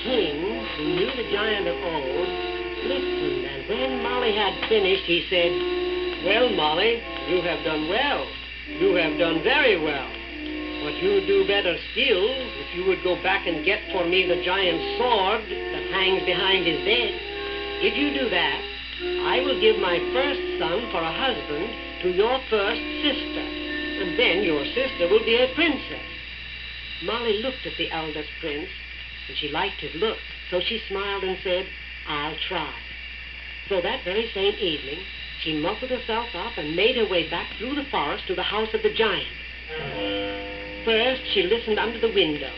king, who knew the giant of old, listened, and when Molly had finished, he said, "Well, Molly, you have done well. You have done very well. But you do better still if you would go back and get for me the giant's sword that hangs behind his bed. If you do that, I will give my first son for a husband to your first sister, and then your sister will be a princess." Molly looked at the eldest prince, and she liked his look, so she smiled and said, "I'll try." So that very same evening, she muffled herself up and made her way back through the forest to the house of the giant. First, she listened under the window,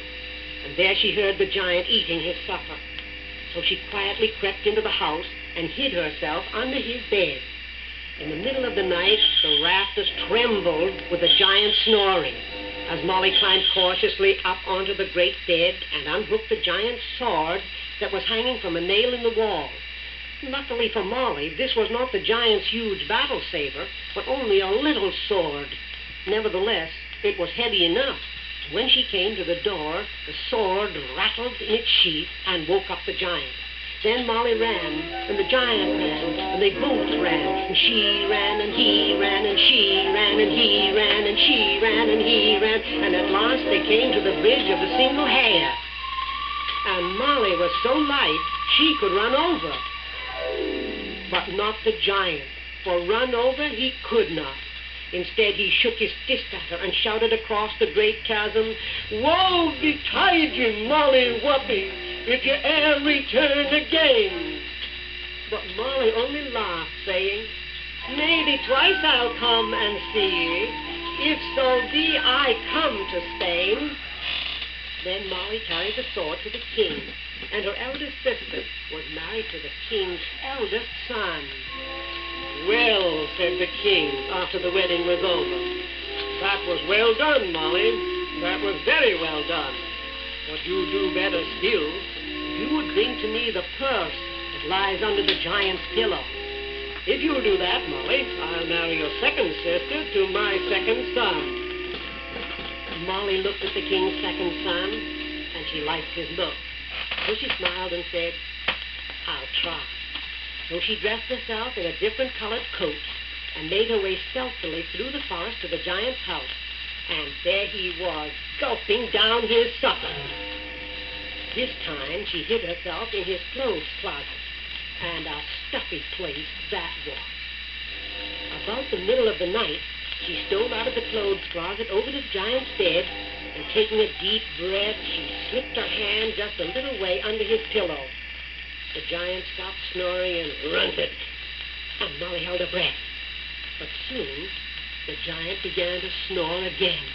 and there she heard the giant eating his supper. So she quietly crept into the house and hid herself under his bed. In the middle of the night, the rafters trembled with the giant snoring as Molly climbed cautiously up onto the great bed and unhooked the giant's sword that was hanging from a nail in the wall. Luckily for Molly, this was not the giant's huge battle saber, but only a little sword. Nevertheless, it was heavy enough. When she came to the door, the sword rattled in its sheath and woke up the giant. Then Molly ran, and the giant ran, and they both ran, and she ran, and he ran, and she ran, and he ran, and she ran, and he ran, and at last they came to the bridge of the single hair. And Molly was so light, she could run over. But not the giant, for run over he could not. Instead, he shook his fist at her and shouted across the great chasm, "Woe betide you, Molly Whuppie, if you e'er return again." But Molly only laughed, saying, "Maybe twice I'll come and see ye, if so be I come to Spain." Then Molly carried the sword to the king, and her eldest sister was married to the king's eldest son. "Well," said the king after the wedding was over, "that was well done, Molly. That was very well done. But you do better still if you would bring to me the purse that lies under the giant's pillow. If you'll do that, Molly, I'll marry your second sister to my second son." Molly looked at the king's second son, and she liked his look. So she smiled and said, "I'll try." So she dressed herself in a different colored coat and made her way stealthily through the forest to the giant's house. And there he was, gulping down his supper. This time she hid herself in his clothes closet, and a stuffy place that was. About the middle of the night, she stole out of the clothes closet over to the giant's bed, and taking a deep breath, she slipped her hand just a little way under his pillow. The giant stopped snoring and grunted, and Molly held her breath. But soon, the giant began to snore again.